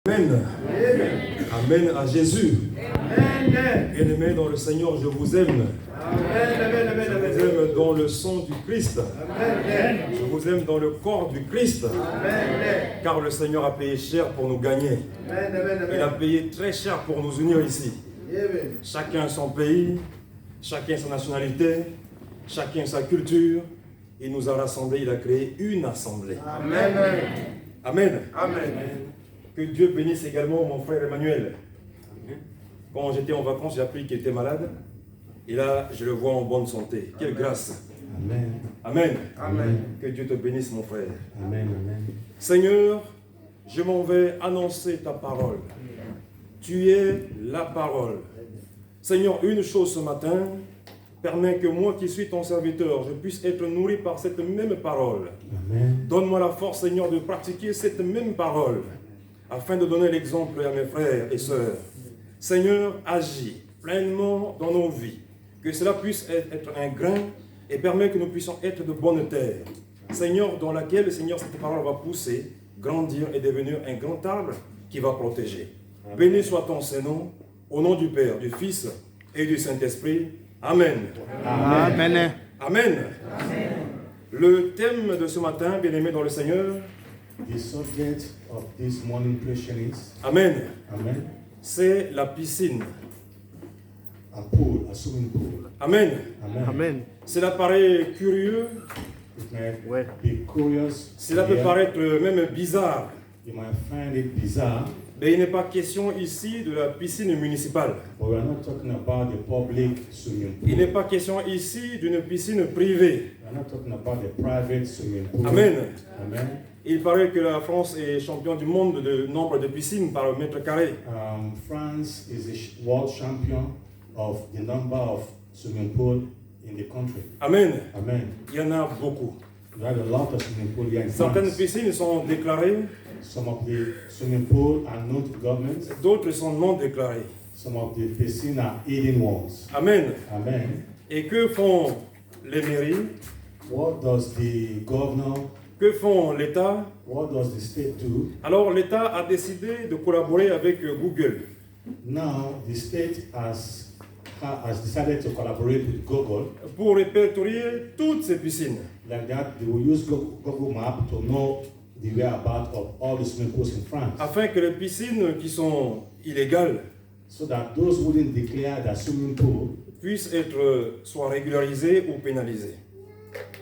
Amen. Amen à Jésus. Bien-aimés dans le Seigneur, je vous aime. Je vous aime dans le sang du Christ. Je vous aime dans le corps du Christ. Car le Seigneur a payé cher pour nous gagner. Il a payé très cher pour nous unir ici. Chacun son pays, chacun sa nationalité, chacun sa culture. Il nous a rassemblés, il a créé une assemblée. Amen. Amen. Amen. Que Dieu bénisse également mon frère Emmanuel. Quand j'étais en vacances, j'ai appris qu'il était malade. Et là, je le vois en bonne santé. Quelle grâce. Amen. Amen. Amen. Que Dieu te bénisse, mon frère. Amen. Amen. Seigneur, je m'en vais annoncer ta parole. Tu es la parole. Seigneur, une chose ce matin, permets que moi qui suis ton serviteur, je puisse être nourri par cette même parole. Amen. Donne-moi la force, Seigneur, de pratiquer cette même parole, afin de donner l'exemple à mes frères et sœurs. Seigneur, agis pleinement dans nos vies, que cela puisse être un grain et permet que nous puissions être de bonne terre. Seigneur, dans laquelle, Seigneur, cette parole va pousser, grandir et devenir un grand arbre qui va protéger. Béni soit ton Saint-Nom, au nom du Père, du Fils et du Saint-Esprit. Amen. Amen. Amen. Amen. Le thème de ce matin, bien-aimé dans le Seigneur, The subject of this morning question is Amen, Amen. c'est la piscine. A pool, a swimming pool. Amen. Amen. Amen. Cela paraît curieux, It may Ouais. be curious. cela peut here. paraître même bizarre, You might find it bizarre, mais il n'est pas question ici de la piscine municipale. but we are not talking about the public swimming pool. Il n'est pas question ici d'une piscine privée. We are not talking about the private swimming pool. Amen. Amen. Il paraît que la France est champion du monde de nombre de piscines par mètre carré. France is the world champion of the number of swimming pool in the country. Amen. Amen. Il y en a beaucoup. We have a lot of swimming pool here in Certaines France. piscines sont déclarées, Some of the swimming pool are known to government. d'autres sont non déclarées. Some of the piscines are hidden ones. Amen. Amen. Et que font les mairies? What does the governor, Que font l'État? what does the state do? Alors l'État a décidé de collaborer avec Google. Now the state has decided to collaborate with Google. Pour répertorier toutes ces piscines. Like that, they will use Google Map to know the whereabouts of all the swimming pools in France. Afin que les piscines qui sont illégales So that those who didn't declare their swimming pool, puissent être soit régularisées ou pénalisées.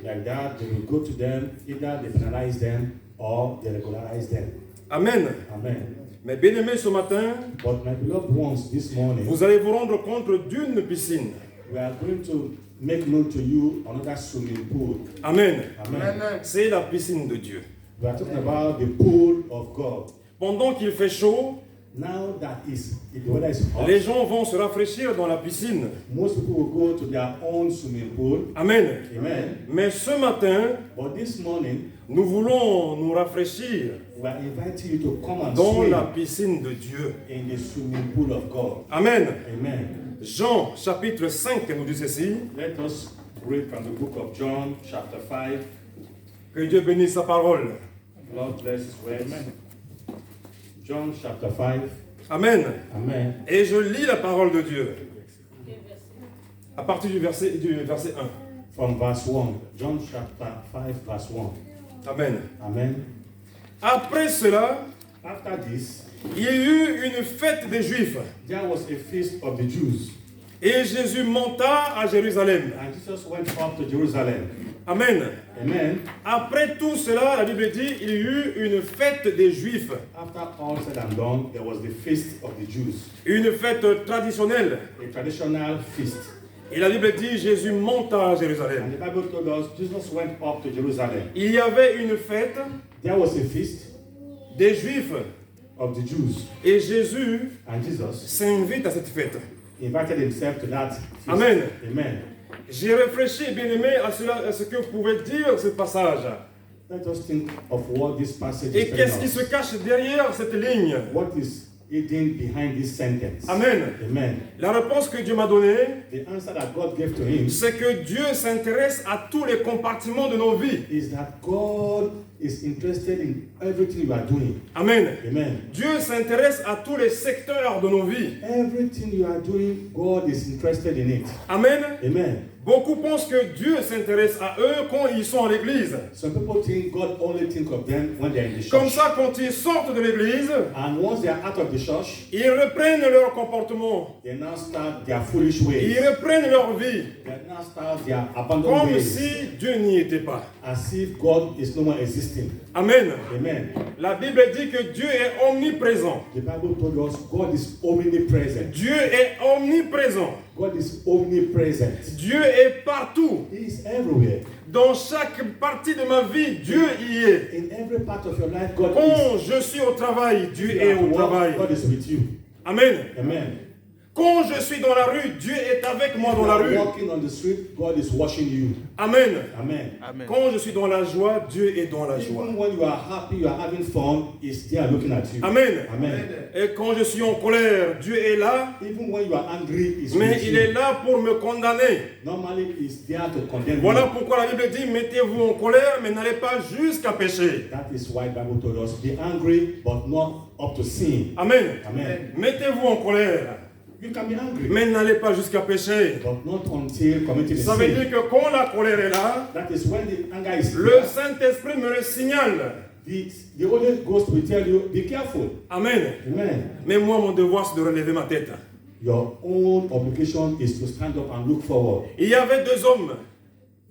like that, they will go to them, either they penalize them or they regularize them. Amen. Amen. Mais bien aimés, ce matin, But my beloved ones, this morning, vous allez vous rendre compte d'une piscine. we are going to make known to you another swimming pool. Amen. Amen. C'est la piscine de Dieu. We are talking about the pool of God. Pendant qu'il fait chaud, Now that the weather is hot, les gens vont se rafraîchir dans la piscine. most people will go to their own swimming pool. Amen. Amen. Mais ce matin, But this morning, nous voulons nous rafraîchir we are inviting you to come and dans swim la piscine de Dieu. in the swimming pool of God. Amen. Amen. Jean chapitre 5 nous dit ceci. Let us read from the book of John, chapter 5. Que Dieu bénisse sa parole. Lord bless his words. John, chapter 5. Amen. Amen. Et je lis la parole de Dieu. À partir du verset 1. From verse 1. John, chapter 5, verse 1. Amen. Amen. Après cela, After this, il y eut une fête des Juifs. there was a feast of the Jews. Et Jésus monta à Jérusalem. And Jesus went up to Jerusalem. Amen. Amen. Après tout cela, la Bible dit, il y eut une fête des Juifs. After all said and done, there was the feast of the Jews. Une fête traditionnelle. A traditional feast. Et la Bible dit, Jésus monta à And Jérusalem. the Bible told us Jesus went up to Jerusalem. Il y avait une fête There was a feast des Juifs. of the Jews. Et Jésus And Jesus s'invite à cette fête. invited himself to that feast. Amen. Amen. J'ai réfléchi, bien aimé, à ce que pouvait dire ce passage. Let us think of what this passage Et is telling qu'est-ce qui us. se cache derrière cette ligne? What is hidden behind this sentence? Amen. Amen. La réponse que Dieu m'a donnée, The answer that God gave to him c'est que Dieu s'intéresse à tous les compartiments de nos vies. is that God is interested in everything you are doing. Amen. Amen. Dieu s'intéresse à tous les secteurs de nos vies. Everything you are doing, God is interested in it. Amen. Amen. Beaucoup pensent que Dieu s'intéresse à eux quand ils sont à l'église. Some people think God only think of them when they are in the Comme church. ça, quand ils sortent de l'église, And once they are out of the church, ils reprennent leur comportement. they now start their foolish Ils ways. reprennent leur vie. They now start their abandoned Comme ways. si Dieu n'y était pas. As if God is no more existing. Amen. Amen. La Bible dit que Dieu est omniprésent. The Bible told us God is omnipresent. Dieu est omniprésent. God is omnipresent. Dieu est partout. He is everywhere. Dans chaque partie de ma vie, Dieu y est. In every part of your life, God Quand je suis au travail, Dieu is. est au travail. God is with you. Amen. Amen. Quand je suis dans la rue, Dieu est avec moi If dans you la are rue. walking on the street, God is watching you. Amen. Amen. Quand je suis dans la joie, Dieu est dans la joie. Even when you are happy, you are having fun, He's there looking at you. Amen. Amen. Et quand je suis en colère, Dieu est là, Even when you are angry, He's mais with il you. est là pour me condamner. Normally, He's there to condemn Voilà you. pourquoi la Bible dit, mettez-vous en colère, mais n'allez pas jusqu'à pécher. That is why the Bible told us, be angry, but not up to sin. Amen. Amen. Mettez-vous en colère, You can be angry, mais n'allez pas jusqu'à pécher. but not until committing a Ça veut sin. dire que quand la colère est là, That is when the anger is le there. Saint-Esprit me le signale. The Holy Ghost will tell you, be careful. Amen. Amen. Mais moi, mon devoir, c'est de relever ma tête. Your own obligation is to stand up and look forward. Il y avait deux hommes,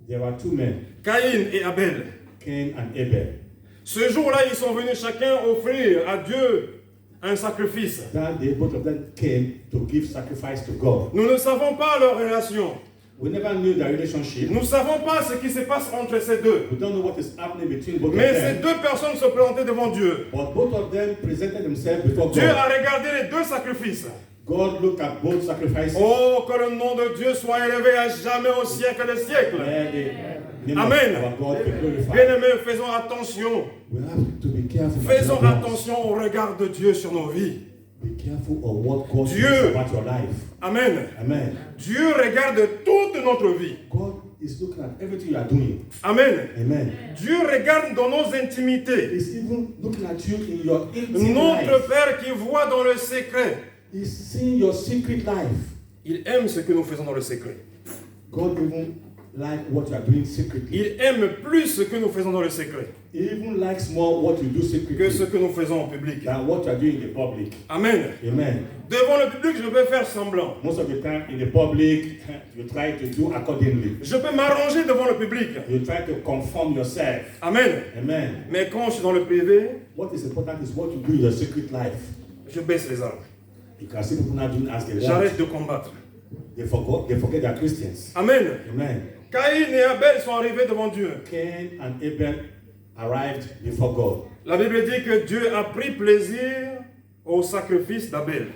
There were two men, Caïn et Abel. Cain and Abel. Ce jour-là, ils sont venus chacun offrir à Dieu un sacrifice. That day, both of them came to give sacrifice to God. Nous ne savons pas leur relation. We never knew their relationship. Nous ne savons pas ce qui se passe entre ces deux. We don't know what is happening between both Mais of ces them. deux personnes se présentaient devant Dieu. But both of them presented themselves before Dieu God. a regardé les deux sacrifices. God looked at both sacrifices. Oh, que le nom de Dieu soit élevé à jamais au siècle des siècles. May the name Amen. of our God be glorified. Bien-aimés, faisons attention. We have to be careful. Faisons my brothers. attention au regard de Dieu sur nos vies. Be careful of what God Dieu. thinks about your life. Amen. Amen. Dieu regarde toute notre vie. God is looking at everything you are doing. Amen. Amen. Dieu regarde dans nos intimités. He's even looking at you in your intimate Notre life. Père qui voit dans le secret. He's seeing your secret life. Il aime ce que nous faisons dans le secret. God even like what you are doing secretly. Il aime plus ce que nous faisons dans le secret He even likes more what you do que ce secretly que nous faisons en public. than what you are doing in the public. Amen. Amen. Devant le public, je peux faire semblant. Most of the time in the public, you try to do accordingly. Je peux m'arranger devant le public. You try to conform yourself. Amen. Amen. Mais quand je suis dans le privé, What is important is what you do in your secret life. je baisse les armes. You can see people not doing as they want. J'arrête de combattre. They forget they are Christians. Amen. Amen. Caïn et Abel sont arrivés devant Dieu. Cain and Abel arrived before God. La Bible dit que Dieu a pris plaisir au sacrifice d'Abel.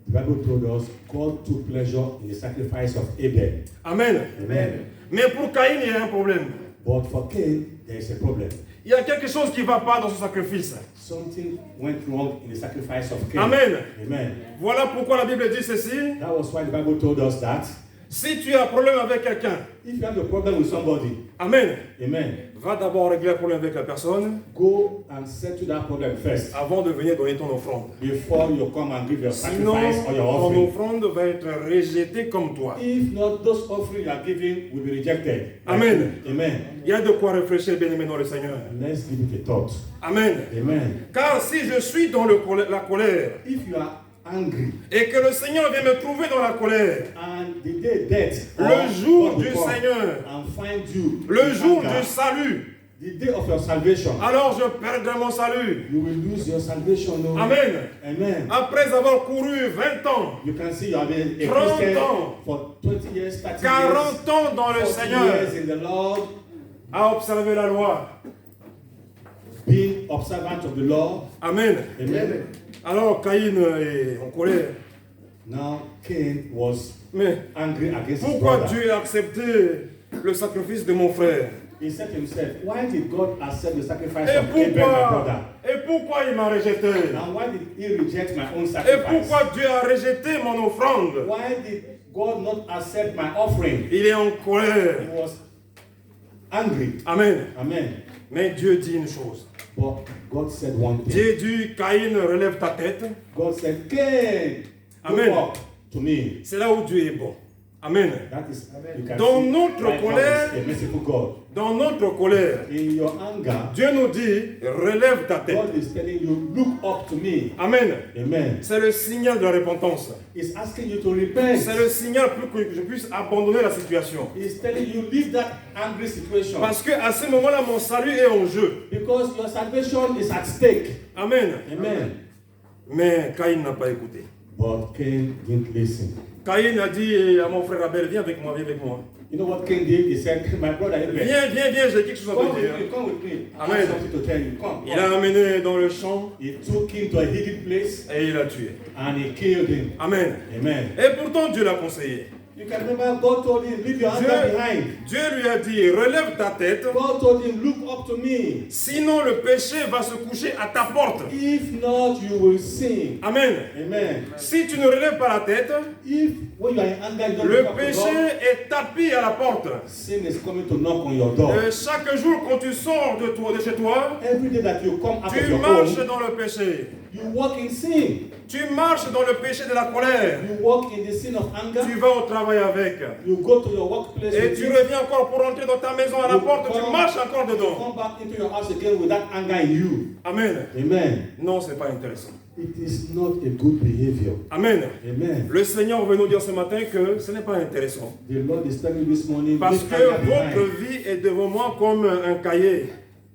The Bible told us God took pleasure in the sacrifice of Abel. Amen. Amen. Mais pour Caïn, il y a un problème. But for Cain, there is a problem. Il y a quelque chose qui ne va pas dans ce sacrifice. Something went wrong in the sacrifice of Cain. Amen. Amen. Voilà pourquoi la Bible dit ceci. That was why the Bible told us that Si tu as un problème avec quelqu'un, if you have a problem with somebody, Amen, amen, va d'abord régler le problème avec la personne go and settle that problem first avant de venir donner ton offrande. before you come and give your Sinon, sacrifice or your ton offering. offrande va être rejetée comme toi. If not, those offerings you are giving will be rejected. Amen. Amen. Il y a de quoi réfléchir, bien-aimé dans le Seigneur. Let's give it a thought. Amen. Amen. Car si je suis dans la colère If you are angry et que le Seigneur vient me trouver dans la colère, and the day death le jour God will du come Seigneur, and find you le in jour anger, du salut, the day of your salvation, alors je perdrai mon salut. you will lose your salvation. No? Amen. Amen. Après avoir couru 20 ans, You can see you have been a 30 Christian ans, for 20 years, 30 years, 40 ans dans le 40 Seigneur, years in the Lord, à observer la loi. being observant of the law. Amen. Amen. Alors Caïn est en colère. Now Cain was Mais angry against his pourquoi brother. Dieu a accepté le sacrifice de mon frère? he said to himself, why did God accept the sacrifice Et of Abel, my brother? pourquoi il m'a rejeté? And why did he reject my own Et sacrifice? pourquoi Dieu a rejeté mon offrande? Why did God not accept my offering? Il est en colère. He was angry. Amen. Amen. Mais Dieu dit une chose. But God said one thing. Dieu dit, Caïn, relève ta tête. God said, Cain, Amen. look up to me. C'est là où Dieu est bon. Amen. That is, you can Dans see notre why God colère, is a merciful God. Dans notre colère, In your anger, Dieu nous dit, relève ta tête. God is telling you, look up to me. Amen. Amen. C'est le signal de la repentance. He's asking you to repent. C'est le signal pour que je puisse abandonner la situation. He's telling you, leave that angry situation. Parce qu'à ce moment-là, mon salut est en jeu. Because your salvation is at stake. Amen. Amen. Mais Caïn n'a pas écouté. But Cain didn't listen. Caïn a dit à mon frère Abel, viens avec moi, viens avec moi. You know what Cain did? He said, my brother Abel, Viens, viens, viens, j'ai quelque chose à come te with me, dire. come with me. I Amen. have something to tell you. Come. Il l'a amené dans le champ He took him to a hidden place et il l'a tué. and he killed him. Amen. Amen. Et pourtant, Dieu l'a conseillé. You can remember God told him, leave your anger behind. Dieu lui a dit, relève ta tête, God told him, look up to me. sinon le péché va se coucher à ta porte. If not, you will sin. Amen. Amen. Si tu ne relèves pas la tête, If when you are in anger, you don't le look up to péché God, est tapis à la porte. sin is coming to knock on your door. Chaque jour, quand tu sors de chez toi, Every day that you come out of tu your marches home, dans le péché. you walk in sin. Tu marches dans le péché de la colère. You walk in the sin of anger. Tu vas au travail avec. You go to your workplace. Et with tu it. reviens encore pour entrer dans ta maison à la porte. Tu marches encore dedans. Come back into your house again with that anger in you. Amen. Amen. Non, c'est pas intéressant. It is not a good behavior. Amen. Amen. Le Seigneur veut nous dire ce matin que ce n'est pas intéressant. The Lord is telling you this morning, Parce leave que anger behind. votre vie est devant moi comme un cahier,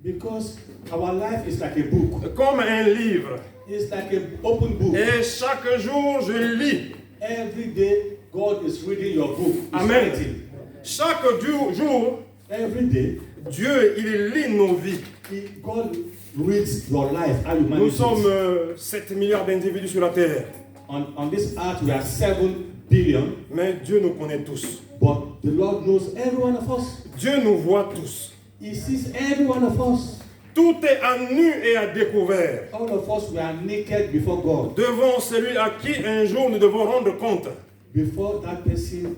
Because our life is like a book. comme un livre. It's like an open book. Et chaque jour, je lis. Every day, God is reading your book. He's Amen. writing. Chaque jour, Every day, Dieu, il lit nos vies. God reads your life, how you Nous manage sommes it. 7 milliards d'individus sur la terre. On this earth, we are 7 billion, Mais Dieu nous connaît tous. but the Lord knows every one of us. Dieu nous voit tous. He sees every one of us. Tout est à nu et à découvert. All of us, we are naked before God. Devant celui à qui un jour nous devons rendre compte. Before that person,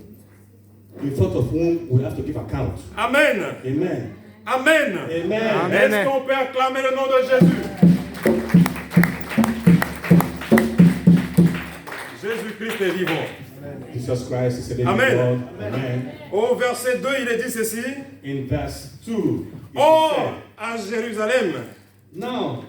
in front of whom we have to give account. Amen. Amen. Amen. Amen. Est-ce qu'on peut acclamer le nom de Jésus? Jésus-Christ est vivant. Jesus Christ is a living Amen. God. Amen. Au verset 2, il est dit ceci. In verse 2, it Or, said, à Jérusalem, now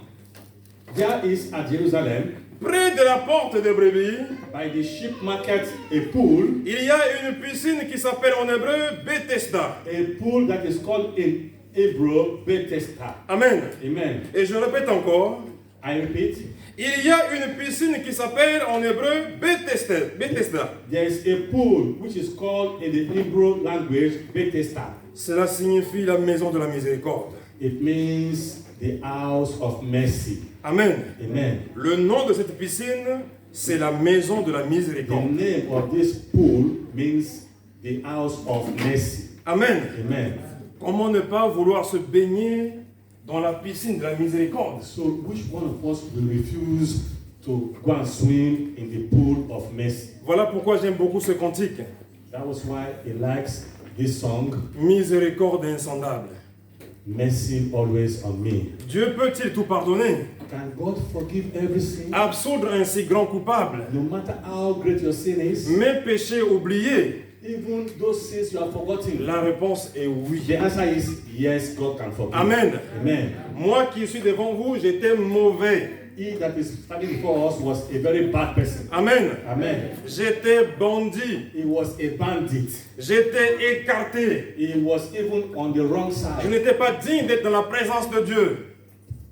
there is at Jerusalem, près de la porte des brebis, by the sheep market, a pool il y a une piscine qui s'appelle en hébreu Bethesda. that is called in Hebrew Bethesda. Amen. Amen. Et je répète encore. I repeat, Il y a une piscine qui s'appelle en hébreu Bethesda. there is a pool which is called in the Hebrew language Bethesda. Cela signifie la maison de la miséricorde. It means the house of mercy. Amen. Amen. Le nom de cette piscine, c'est la maison de la The miséricorde. name of this pool means the house of mercy. Amen. Amen. Comment ne pas vouloir se baigner dans la piscine de la miséricorde? So which one of us will refuse to go and swim in the pool of mercy? Voilà pourquoi j'aime beaucoup ce cantique. That was why he likes this song, Miséricorde insondable. Mercy Always on Me. Dieu peut-il tout pardonner? Can God forgive every sin? Absoudre un si grand coupable? No matter how great your sin is, Mes péchés oubliés? even those sins you have forgotten. La réponse est oui. The answer is yes, God can forgive. Amen. Amen. Moi qui suis devant vous, j'étais mauvais. He that is standing before us was a very bad person. Amen. Amen. J'étais bandit. He was a bandit. J'étais écarté. He was even on the wrong Je side. n'étais pas digne d'être dans la présence de Dieu.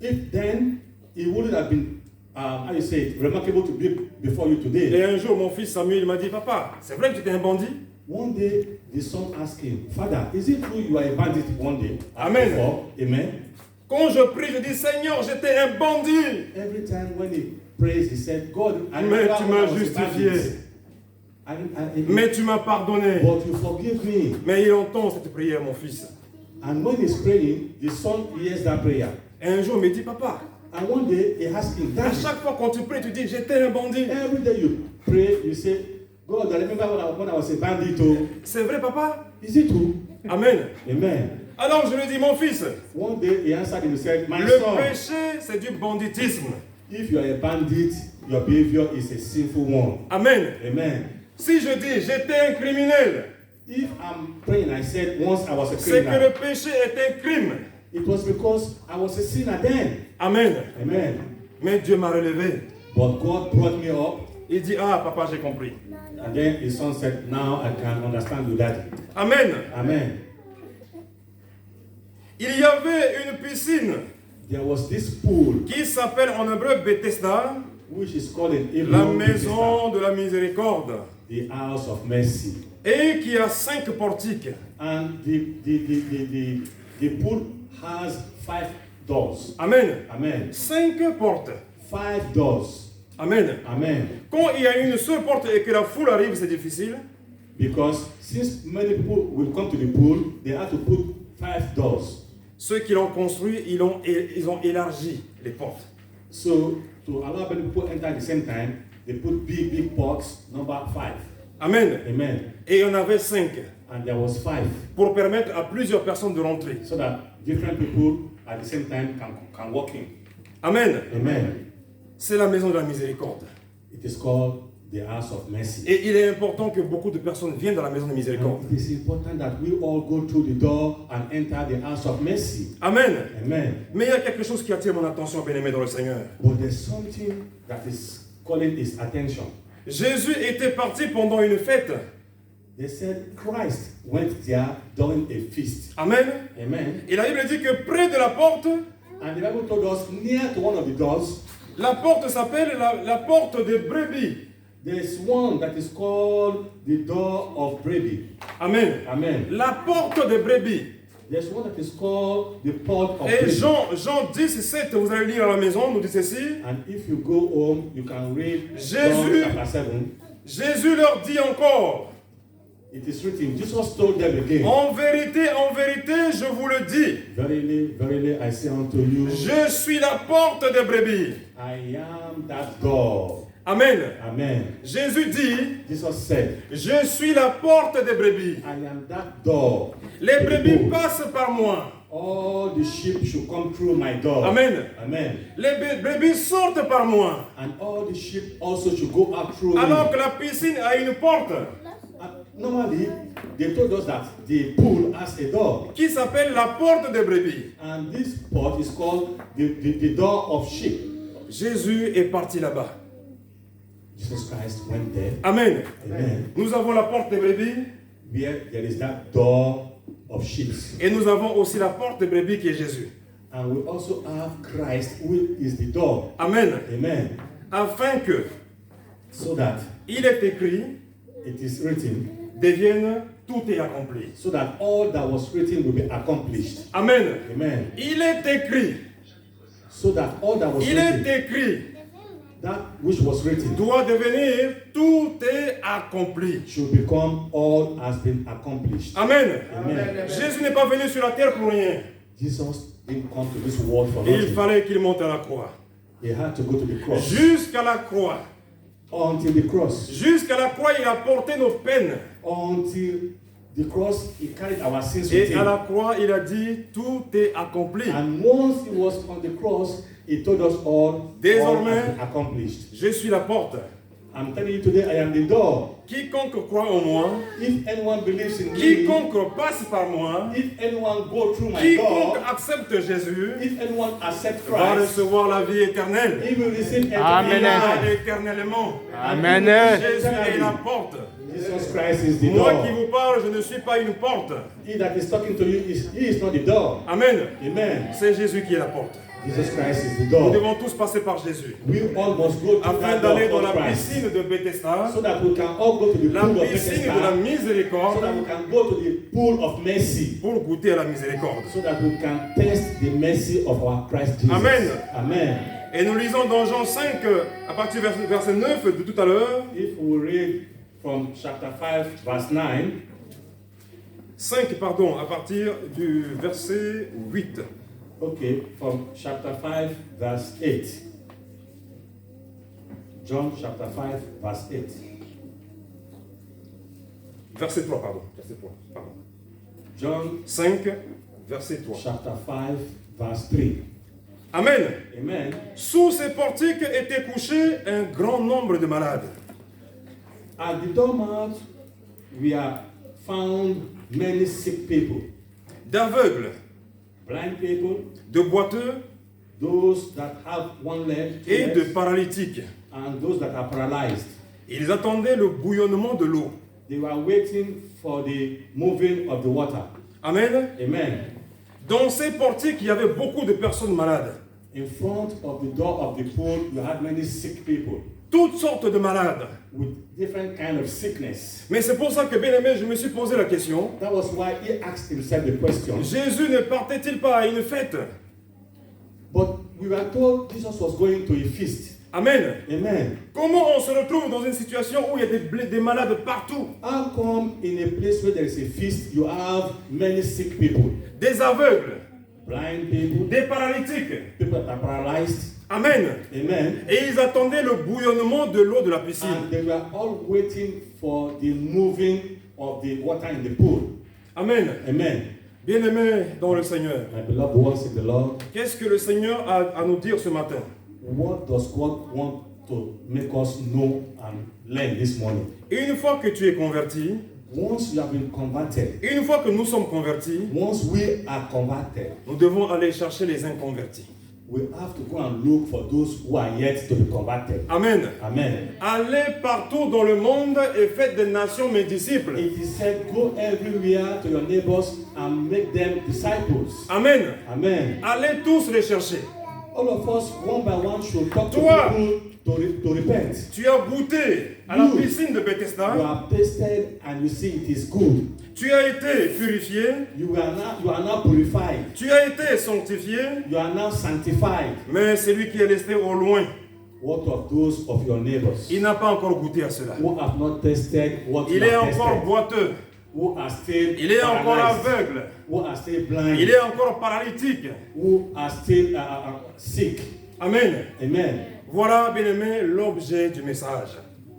If then, he wouldn't have been, how you say it, remarkable to be before you today. Et un jour, mon fils Samuel m'a dit, papa, c'est vrai que tu étais un bandit? One day, the son asked him, Father, is it true you are a bandit one day? Amen. Before? Amen. Quand je prie, je dis, Seigneur, j'étais un bandit. Every time when he prays, he said, God, I Mais remember tu when I m'as was a justifié. bandit. Mais tu m'as pardonné. But you forgive me. Mais il entend cette prière, mon fils. And when he's praying, the son hears that prayer. Et un jour, il me dit, papa, And one day he asks him, à Daddy, chaque fois quand tu pries, tu dis, j'étais un bandit. every day you pray, you say, God, I remember when I was a bandit. Oh. C'est vrai, papa? Is it true? Amen. Amen. Alors je lui dis, mon fils, One day he answered him and said, My le son, péché, c'est du banditisme. if you are a bandit, your behavior is a sinful one. Amen. Amen. Si je dis, j'étais un criminel, If I'm praying, I said once I was a c'est que criminal. le péché est un crime. It was because I was a sinner then. Amen. Amen. Mais Dieu m'a relevé. But God brought me up, Il dit, ah, papa, j'ai compris. and then his son said, Now I can understand you, Daddy. Amen. Amen. Il y avait une piscine There was this pool, qui s'appelle en hébreu Bethesda, which is called in la Hebrew maison de la miséricorde, the house of mercy. et qui a 5 portiques. And the pool has 5 doors. Amen. Amen. 5 portes. 5 doors. Amen. Amen. Quand il y a une seule porte et que la foule arrive, c'est difficile. Because since many people will come to the pool, they have to put 5 doors. Ceux qui l'ont construit, ils ont élargi les portes. So to allow many people enter at the same time, they put big pots, number 5. Amen. Amen. Et il y en avait 5 And there was 5, pour permettre à plusieurs personnes de rentrer. so that different people at the same time can walk in. Amen. Amen. C'est la maison de la miséricorde. It is called the house of mercy. Et il est important que beaucoup de personnes viennent dans la maison de miséricorde. And it is important that we all go through the door and enter the house of mercy. Amen. Amen. Mais il y a quelque chose qui attire mon attention, bien-aimé dans le Seigneur. But there's something that is calling his attention. Jésus était parti pendant une fête. They said Christ went there during a feast. Amen. Amen. Et la Bible dit que près de la porte, And the Bible told us near to one of the doors, la porte s'appelle la porte des brebis. there's one that is called the door of Brady. Amen. Amen. La porte des brebis. There's one that is called the port of Et Brady. Jean 10, 7, vous allez lire à la maison, nous dit ceci. And if you go home, you can read Jésus. John chapter 7. Jésus leur dit encore, It is written, Jesus told them again, en vérité, je vous le dis, Verily, verily, I say unto you, je suis la porte des brebis. I am that door. Amen. Amen. Jésus dit, Jesus said, je suis la porte des brebis. I am that door. Les brebis passent par moi. All the sheep should come through my door. Amen. Amen. Les brebis sortent par moi. And all the sheep also should go out through Alors me. que la piscine a une porte Normally, they told us that the pool has a door. qui s'appelle la porte des brebis. And this port is called the door of sheep. Jésus est parti là-bas. Jesus Christ went there. Amen. Amen. Nous avons la porte des brebis Where there is that door of sheep. et nous avons aussi la porte des brebis qui est Jésus. And we also have Christ, who is the door. Amen. Amen. Afin que So that il est écrit, it is written, devienne, tout est accompli. so that all that was written will be accomplished. Amen. Amen. Il est écrit, So that all that was il est written, écrit, that which was written, doit devenir, tout est accompli. should become all has been accomplished. Amen. Amen. Jésus n'est pas venu sur la terre pour rien. Jesus didn't come to this world for Il nothing. fallait qu'il monte à la croix. He had to go to the cross. Jusqu'à la croix. Until the cross. Jusqu'à la croix, il a porté nos peines. Until the cross, he carried our sins with Et à him. la croix, il a dit, tout est accompli. And once he was on the cross, he told us all Désormais, has been accomplished. Je suis la porte. I'm telling you today, I am the door. Quiconque croit en moi, If anyone believes in me, quiconque passe par moi, if anyone go through my quiconque door, accepte Jésus, if anyone accept va Christ, recevoir la vie éternelle. he will receive Amen. eternal life. Éternellement. Amen. Jésus est la porte. Jesus Christ is the Moi door. qui vous parle, je ne suis pas une porte. He that is talking to you he is not the door. Amen. Amen. C'est Jésus qui est la porte. Jesus Christ is the Nous door. devons tous passer par Jésus. We all must go to Afin that door d'aller dans of la Christ, piscine de Bethesda, so that we can all go to the la pool of piscine de la Bethesda, so miséricorde, that we can go to the pool of mercy, pour goûter à la miséricorde. so that we can taste the mercy of our Christ Jesus. Amen. Amen. Et nous lisons dans Jean 5, à partir du verset 9 de tout à l'heure, If we read from chapter 5, verse 9, 5, pardon, à partir du verset 8. Okay, from chapter 5, verse 8. John chapter 5, verse 8. Verset 3, pardon. Verset 3, pardon. John 5, verset 3. chapter 5, verse 3. Amen. Amen. Sous ces portiques étaient couchés un grand nombre de malades. At the doormat, we have found many sick people, D'aveugles, blind people, de boiteux those that have one leg, two et de legs, paralytiques. and those that are paralyzed. Ils attendaient le bouillonnement de l'eau. They were waiting for the moving of the water. Amen. Amen. Dans ces portiques, il y avait beaucoup de personnes malades. In front of the door of the pool, you had many sick people Toutes sortes de malades. with different kind of sickness. Mais c'est pour ça que, bien aimé, je me suis posé la question. That was why he asked himself the question. Jésus ne partait-il pas à une fête? But we were told Jesus was going to a feast. Amen. Amen. Comment on se retrouve dans une situation où il y a des malades partout? How come in a place where there is a feast, you have many sick people, Des aveugles, blind people, des paralytiques. people that are paralyzed? Amen. Amen. Et ils attendaient le bouillonnement de l'eau de la piscine. And they were all waiting for the moving of the water in the pool. Amen. Amen. Bien-aimés dans le Seigneur, My beloved ones in the Lord, qu'est-ce que le Seigneur a à nous dire ce matin? what does God want to make us know and learn this morning? Une fois que tu es converti, Once you have been converted, une fois que nous sommes convertis, once we are converted, nous devons aller chercher les inconvertis. we have to go and look for those who are yet to be converted. Amen. Amen. Allez partout dans le monde et faites des nations mes disciples. It is said, go everywhere to your neighbors and make them disciples. Amen. Amen. Allez tous les chercher. All of us, one by one, should talk to Toi. people to repent. Tu as goûté à la You. piscine de You Bethesda. have tasted and you see it is good. Tu as été purifié. You are now purified. Tu as été sanctifié. You are now sanctified. Mais celui qui est resté au loin, What of those of your neighbors il n'a pas encore goûté à cela. who have not tasted what you Il est have encore tasted? boiteux. Who are still Il est encore paralyzed? aveugle. Who are still blind? Il est encore paralytique. Who are still sick? Amen. Amen. Voilà, bien-aimé, l'objet du message.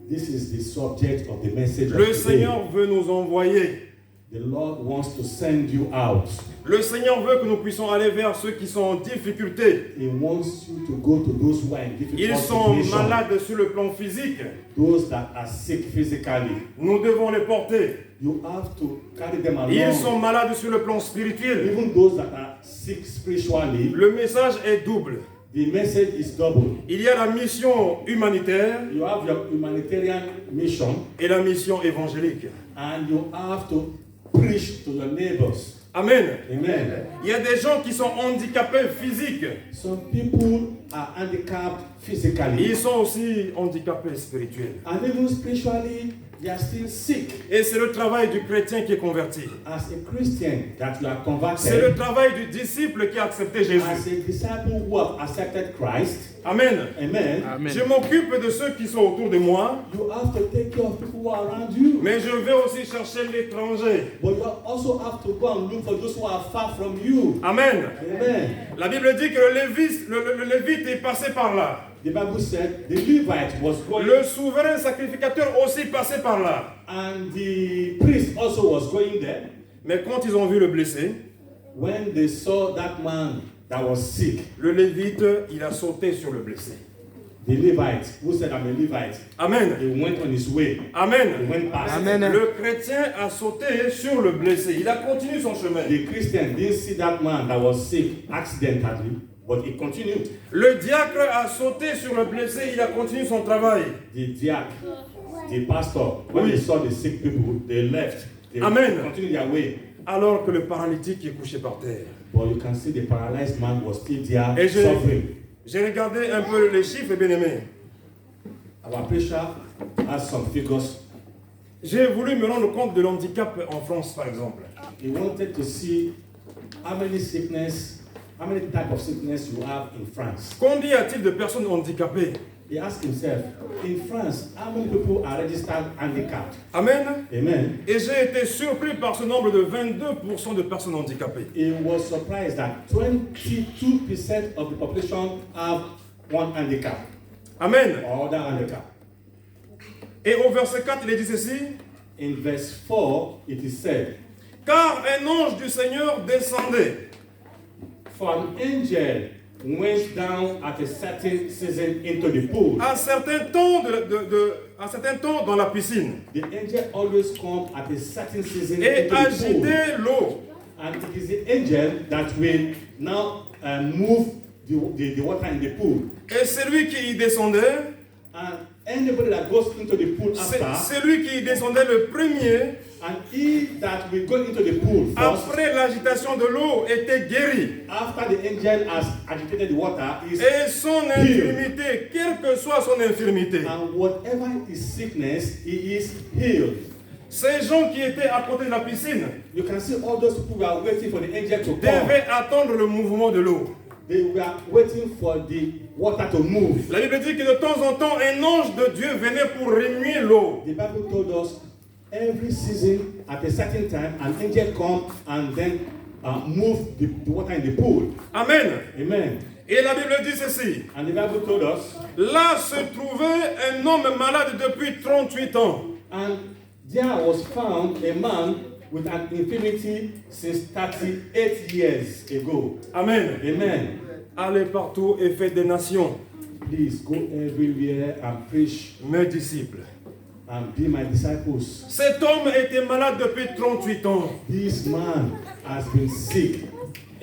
This is the subject of the message of Le today. Seigneur veut nous envoyer. The Lord wants to send you out. Le Seigneur veut que nous puissions aller vers ceux qui sont en difficulté. He wants you to go to those who are in difficult Ils sont situations. malades sur le plan physique. Those that are sick physically. Nous devons les porter. You have to carry them along. Ils sont malades sur le plan spirituel. Even those that are sick spiritually, Le message est double. the message is double. Il y a la mission humanitaire You have your humanitarian mission et la mission évangélique. and you have to preach to your neighbors. Amen. Amen. Il y a des gens qui sont handicapés physiques. Some people are handicapped physically Ils sont aussi handicapés spirituels. and even spiritually they are still sick. Et c'est le travail du chrétien qui est converti. As a Christian that you are C'est le converted, travail du disciple qui a accepté Jésus. as a disciple who have accepted Christ, Amen. amen, Je m'occupe de ceux qui sont autour de moi, you have to take care of people who are around you. mais je vais aussi chercher l'étranger. But you also have to go and look for those who are far from you. Amen. Amen. La Bible dit que le Lévite est passé par là. The Bible said the Levite was going Le souverain sacrificateur aussi passé par là. and the priest also was going there. Mais quand ils ont vu le blessé, When they saw that man that was sick, le Lévite, il a sauté sur le blessé. the Levite, who said, I'm a Levite, Amen. he went on his way. He Amen. went past. Amen. Le chrétien a sauté sur le blessé. Il a continué son chemin. The Christian didn't see that man that was sick accidentally, but he continued. Le diacre a sauté sur le blessé. Il a continué son travail. The diak, the pastor, when they saw the sick people, they left. They Amen. continued their way. Alors que le paralytique est couché par terre. But you can see the paralyzed man was still there Et suffering. j'ai regardé un peu les chiffres, bien aimés. Our preacher has some figures. J'ai voulu me rendre compte de l'handicap en France, par exemple. He wanted to see how many type of sickness you have in France. Combien y a-t-il de personnes handicapées? he asked himself, in France, how many people are registered handicapped? Amen. Amen. Et j'ai été surpris par ce nombre de 22% de personnes handicapées. He was surprised that 22% of the population have one handicap Amen. or other handicap. Et au verset 4, il est dit ceci. In verse 4, it is said, Car un ange du Seigneur descendait. for an angel went down at a certain season into the pool. À un certain temps dans la piscine. The angel always comes at a certain season Et into the pool. agitait l'eau. And it is the angel that will now move the water in the pool. Et celui qui y descendait, And anybody that goes into the pool after, celui qui y descendait le premier, and he that will go into the pool first, après l'agitation de l'eau, était guéri. after the angel has agitated the water, is Et son infirmité, quelle que soit son infirmité, and whatever his sickness, he is healed. ces gens qui étaient à côté de la piscine You can see all those people who are waiting for the angel to come. devaient attendre le mouvement de l'eau. They were waiting for the water to move. La Bible dit que de temps en temps, un ange de Dieu venait pour remuer l'eau. The Bible told us every season at a certain time an angel come and then move the water in the pool. Amen. Amen. Et la Bible dit ceci. And the Bible told us, Là se trouvait un homme malade depuis 38 ans. and there was found a man with an infirmity since 38 years ago. Amen. Amen. Allez partout et faites des nations, Please go everywhere and preach mes disciples. and be my disciples. Cet homme était malade depuis 38 ans. This man has been sick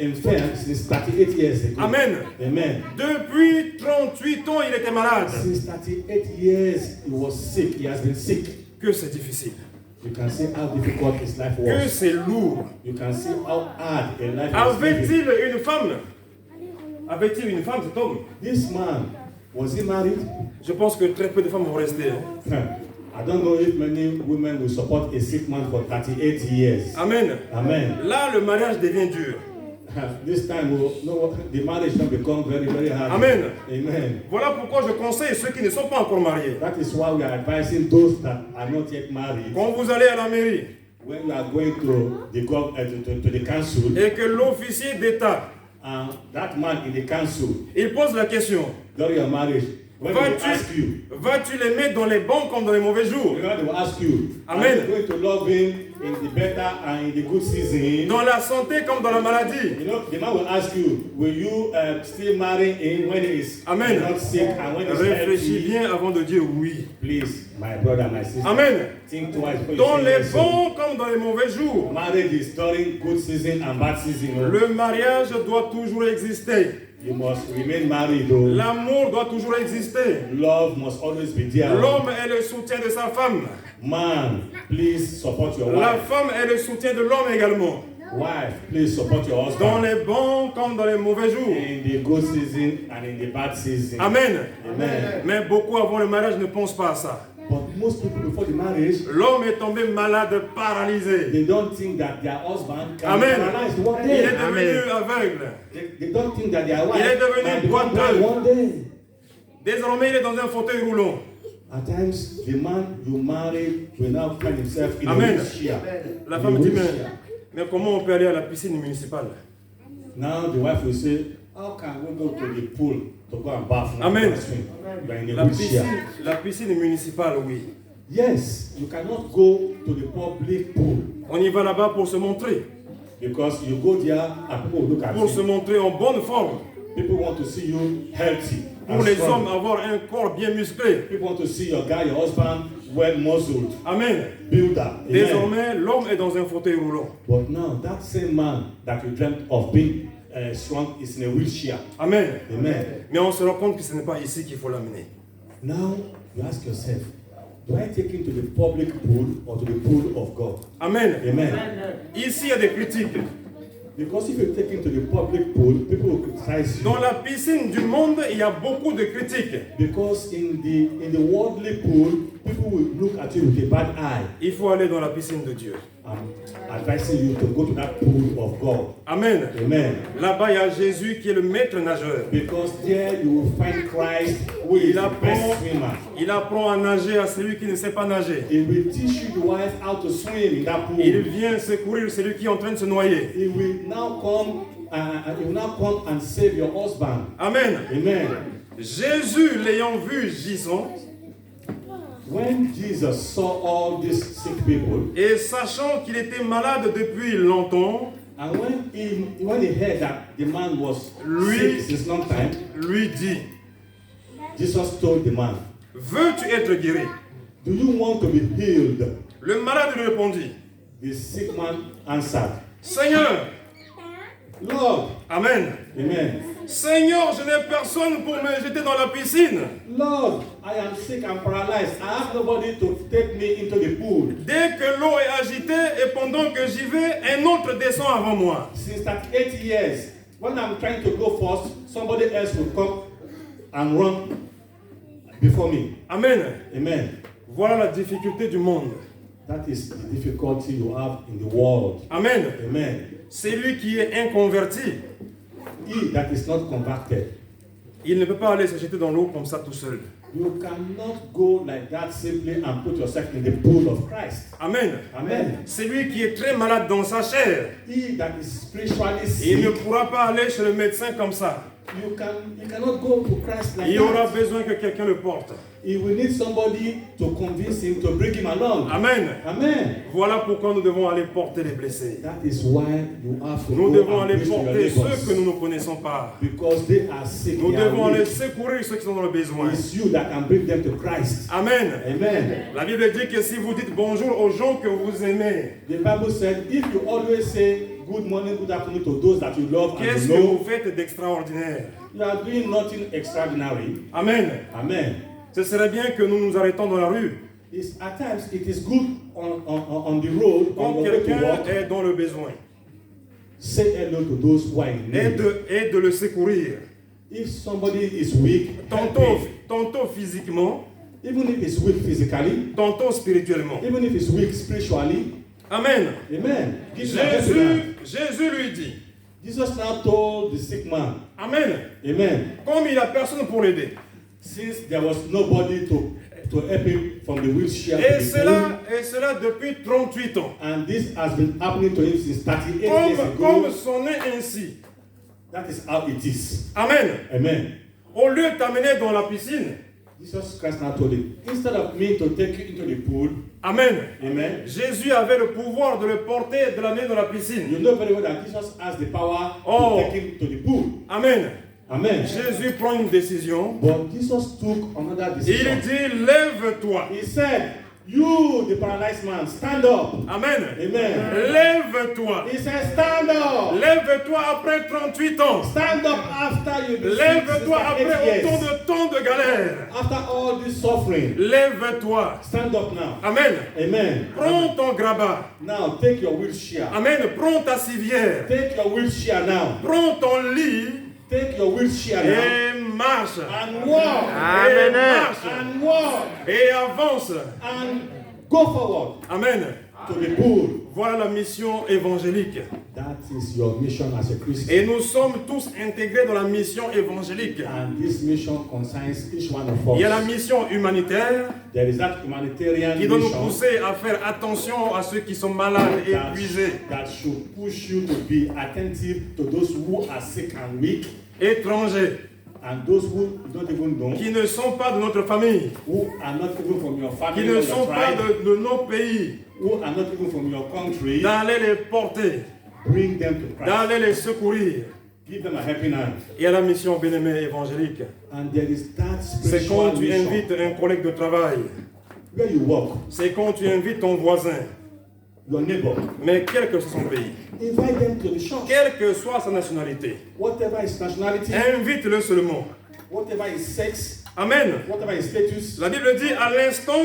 and fell since 38 years ago. Amen. Amen. Depuis 38 ans, il était malade. Since 38 years he was sick. He has been sick. Que c'est difficile. You can see how difficult his life Que was. c'est lourd. You can see how hard a life was. living. Avait-il une femme? Avait-il une femme, cet homme? This man, was he married? Je pense que très peu de femmes vont rester. hein. I don't know if many women will support a sick man for 38 years. Amen. Amen. Là, le mariage devient dur. This time, the marriage will become very, very hard. Amen. Amen. Voilà pourquoi je conseille ceux qui ne sont pas encore mariés. That is why we are advising those that are not yet married. Quand vous allez à la mairie When you are going to the council, et que l'officier d'État, and that man in the council, il pose la question, during your marriage, when they will ask you, vas-tu les mettre dans les bons comme dans les mauvais jours? you know, they will ask you, Amen. are you going to love him in the better and in the good season? Dans la santé comme dans la maladie? You know, the man will ask you, will you still marry him when he is Amen. not sick and when he is Réfléchis healthy? bien avant de dire oui. Please, my brother, my sister, Amen. think twice before Dans you les say yes. bons comme dans les mauvais jours. Marriage is during good season and bad season. You know. Le mariage doit toujours exister. You must remain married though. L'amour doit toujours exister. Love must always be there. L'homme est le soutien de sa femme. Man, please support your La wife. femme est le soutien de l'homme également. Wife, please support your Dans husband. les bons comme dans les mauvais jours. In the good season and in the bad season. Amen. Amen. Mais beaucoup avant le mariage ne pensent pas à ça. But most people before the marriage, L'homme est tombé malade, paralysé. they don't think that their husband can Amen. be paralyzed one Il day. est devenu aveugle. They don't think that their wife Il est devenu can become blind boiteux. one day. Désormais, il est dans un fauteuil roulant. At times, the man you marry will now find himself in Amen. a wheelchair. La In femme a dit, wheelchair. mais comment on peut aller à la piscine municipale? Now the wife will say, how can we go to the pool to go and bath? Amen. Swim? You are in a wheelchair. La piscine municipale, oui. Yes, you cannot go to the public pool On y va là-bas pour se montrer. because you go there and people will look at Pour se you. montrer en bonne forme. People want to see you healthy. Pour and les strong. hommes, avoir un corps bien musclé. People want to see your guy, your husband, well muscled, Amen. builder. Amen. Désormais, l'homme est dans un fauteuil roulant. But now that same man that you dreamt of being strong is in a wheelchair. Amen. Amen. Mais on se rend compte que ce n'est pas ici qu'il faut l'amener. Now you ask yourself, do I take him to the public pool or to the pool of God? Amen. Amen. Ici, il y a des critiques. Because if you take him to the public pool, people will criticize you. Dans la piscine du monde, il y a beaucoup de critiques. Because in the worldly pool, people will look at you with a bad eye. Il faut aller dans la piscine de Dieu. I'm advising you to go to that pool of God. Amen. Amen. Là-bas, il y a Jésus qui est le maître nageur. Because there you will find Christ who is the best swimmer. Il apprend à nager à celui qui ne sait pas nager. He will teach you the wife how to swim in that pool. Il vient secourir celui qui est en train de se noyer. He will now come and save your husband. Amen. Amen. Jésus, l'ayant vu gisant, When Jesus saw all these sick people, et sachant qu'il était malade depuis longtemps, and when he heard that the man was sick since long time, lui dit, Jesus told the man, veux-tu être guéri? do you want to be healed? Le malade lui répondit, The sick man answered, Seigneur, Lord, Amen. amen. Seigneur, je n'ai personne pour me jeter dans la piscine. Lord, I am sick and paralyzed. I have nobody to take me into the pool. Dès que l'eau est agitée et pendant que j'y vais, un autre descend avant moi. Since that 8 years, when I'm trying to go first, somebody else will come and run before me. Amen. Amen. Voilà la difficulté du monde. That is the difficulty you have in the world. Amen. Amen. C'est lui qui est inconverti. He that is not converted, Il ne peut pas aller se jeter dans l'eau comme ça tout seul. you cannot go like that simply and put yourself in the pool of Christ. Amen. Amen. C'est lui qui est très malade dans sa chair. He that is spiritually Il ne sick, pourra pas aller chez le médecin comme ça. you cannot go to Christ like Il aura that. besoin que quelqu'un le porte. He will need somebody to convince him to bring him along. Amen. Amen. Voilà pourquoi nous devons aller porter les blessés. That is why you have to Nous go devons and aller preach to your porter ceux que neighbors. nous ne connaissons pas. Because they are sick. Nous they are devons aller weak. secourir ceux qui sont dans le besoin. It's you that can bring them to Christ. Amen. Amen. La Bible dit que si vous dites bonjour aux gens que vous aimez, The Bible said, if you always say good morning, good afternoon to those that you love and qu'est-ce you que know, vous faites d'extraordinaire? you are doing nothing extraordinary. Amen. Amen. Ce serait bien que nous nous arrêtons dans la rue At times, it is good on the road, on quand the way to quelqu'un walk. est dans le besoin Say hello to those who are in et need. de le secourir. If somebody is weak, help Tantôt, him. tantôt physiquement, Even if he's weak physically, tantôt spirituellement. even if he's weak spiritually, Amen. amen. Give him a helping hand. Jésus lui dit, Jesus now told the sick man, Amen. amen. Comme il n'y a personne pour l'aider. Since there was nobody to help him from the wheelchair to Et the pool, cela depuis 38 ans. and this has been happening to him since 38 years Comme ago. son est ainsi. That is how it is. Amen. Amen. Au lieu de t'amener dans la piscine. Jesus Christ now told him, instead of me to take you into the pool, Amen. amen. Jésus avait le pouvoir de le porter et de l'amener dans la piscine. You know very well that Jesus has the power Oh. to take him to the pool. Amen. Amen. Jésus prend une décision. But Jesus took another Il decision. dit, lève-toi. He said, you, the paralyzed man, stand up. Amen. Amen. Lève-toi. He said, stand up. Lève-toi après 38 ans. Stand up after you've been sick Lève-toi since 8 après years. autant de galères. After all this suffering, Lève-toi. stand up now. Amen. Amen. Prends ton grabat. Now take your wheelchair. Amen. Prends ta civière. Take your wheelchair now. Prends ton lit Take your wheelchair now. et marche. And walk. Et marche. And walk. Et avance. And go forward Amen. to the pool. Voilà la mission évangélique. That is your mission as a Christian. Et nous sommes tous intégrés dans la mission évangélique. And this mission concerns each one of Il y a la us. mission humanitaire There is that humanitarian qui doit nous mission pousser à faire attention à ceux qui sont malades et épuisés, that should push you to be attentive to those who are sick and weak, étrangers, and those who don't even know, qui ne sont pas de notre famille, who are not even from your qui family ne or sont your pas tribe, de nos pays, who are not even from your country. d'aller les porter, Bring them to Christ. d'aller les secourir. Give them a helping hand. Il y a la mission bien-aimée évangélique. And there is that C'est quand spiritual tu mission invites un collègue de travail. where you walk, C'est quand tu invites ton voisin, your neighbor. mais quel que soit son pays, Invite them to the church. quelle que soit sa nationalité, Whatever his nationality, invite-le seulement. whatever his sex, Amen. whatever his status. La Bible dit, à l'instant,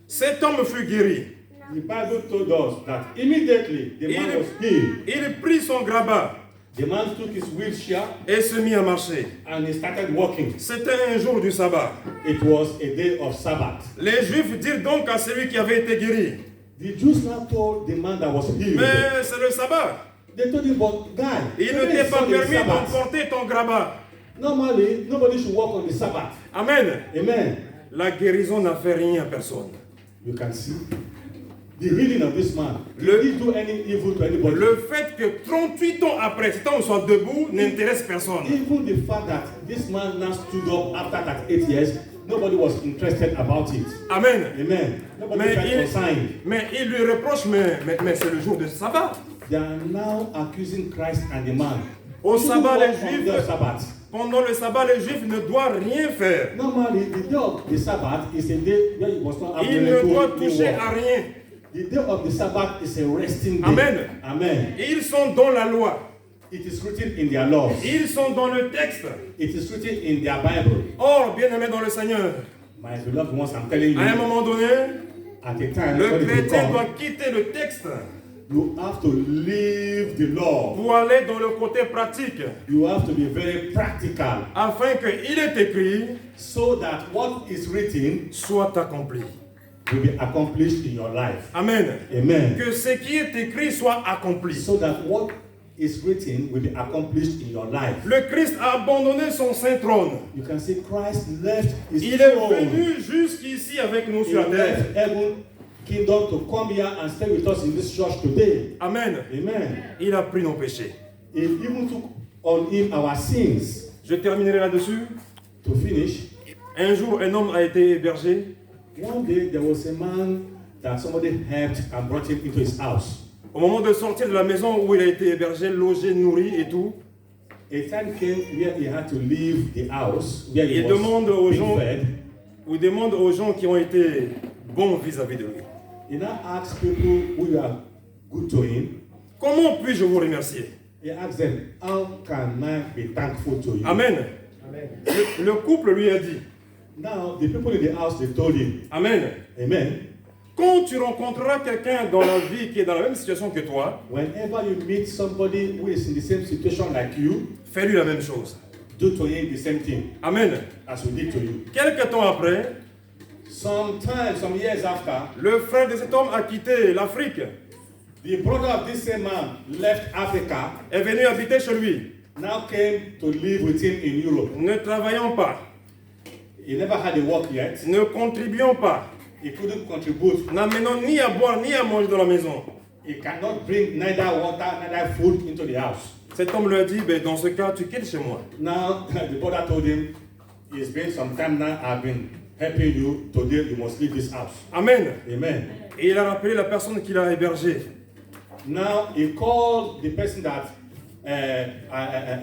cet homme fut guéri. The Bible told us that immediately the man was healed. Il prit son grabat The man took his wheelchair et se mit à marcher. and he started walking. C'était un jour du sabbat. It was a day of Sabbath. Les Juifs dirent donc à celui qui avait été guéri, The Jews now told the man that was healed. Mais c'est le sabbat. They told him, but guy, Il ne t'est pas permis d'emporter ton grabat. Normally, nobody should walk on the Sabbath. Amen. Amen. La guérison n'a fait rien à personne. You can see the healing of this man. Le- Did he do any evil to anybody? Le fait que 38 ans après, cet homme soit debout n'intéresse personne. Even the fact that this man now stood up after that 8 years, nobody was interested about it. Amen. Amen. Nobody Mais felt il, concerned. mais il lui reproche, mais c'est le jour de sabbat. They are now accusing Christ and the man. Au He sabbat, walked les on Juifs, the Sabbath. pendant le sabbat, les Juifs ne doivent rien faire. Normally, the day of the Sabbath is a day where you must not have Ils ne any doivent work. toucher à rien. The day of the Sabbath is a resting day. Amen. Amen. Ils sont dans la loi. It is written in their laws. Ils sont dans le texte. It is written in their Bible. Or, bien-aimés dans le Seigneur, My beloved ones, I'm telling you, à un moment donné, at a time le when it will chrétien come, doit quitter le texte you have to leave the law. pour aller dans le côté pratique, You have to be very practical afin qu'il est écrit so that what is written soit accompli. will be accomplished in your life. Amen. Amen. Que ce qui est écrit soit accompli. So that what is written will be accomplished in your life. Le Christ a abandonné son saint trône. You can see Christ left his Il est throne. venu jusqu'ici avec nous He sur la terre. left heaven kingdom to come here and stay with us in this church today. Amen. Amen. Il a pris nos péchés. He even took on him our sins. Je terminerai là-dessus. To finish, Un jour, un homme a été hébergé. one day there was a man that somebody helped and brought him into his house. Au moment de sortir de la maison où il a été hébergé, logé, nourri et tout, A time came where he had to leave the house where he il demande aux was gens, being fed. ou il demande aux gens qui ont été bons vis-à-vis de lui. He now asked people who are good to him. Comment puis-je vous remercier? He asked them, how can I be thankful to you? Amen. Amen. Le couple lui a dit, Now, the people in the house, they told him, Amen. Amen. Quand tu rencontreras quelqu'un dans la vie qui est dans la même situation que toi, Whenever you meet somebody who is in the same situation like you, fais-lui la même chose. do to him the same thing Amen. as we did to you. Quelque temps après, Some years after, le frère de cet homme a quitté l'Afrique, the brother of this same man left Africa, est venu habiter chez lui, now came to live with him in Europe. ne travaillant pas, He never had a work yet. ne contribuant pas, He couldn't contribute. n'amenant ni à boire ni à manger dans la maison. He cannot bring neither water, neither food into the house. Cet homme lui a dit, ben, dans ce cas, tu quittes chez moi. Now, the brother told him, it's been some time now, I've been helping you. Today, you must leave this house. Amen. Amen. Et il a rappelé la personne qui l'a hébergé. Now, he called the person that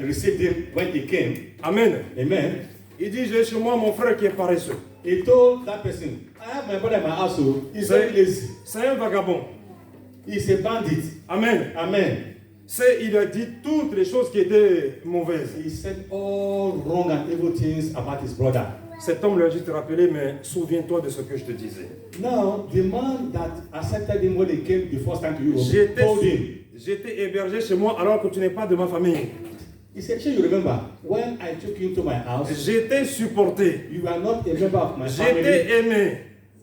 received him when he came. Amen. Amen. Il dit, j'ai chez moi mon frère qui est paresseux. He told that person, I have my brother in my house, so he's very lazy. C'est un vagabond. He's a bandit. Amen. Amen. Il a dit toutes les choses qui étaient mauvaises. He said all wrong and evil things about his brother. Cet homme lui a juste rappelé, mais souviens-toi de ce que je te disais. Now, the man that accepted him when he came the first time to Europe told him, J'étais hébergé chez moi alors que tu n'es pas de ma famille. he said, sure you remember, when I took you into my house, J'étais supporté. you are not a member of my family. J'étais aimé.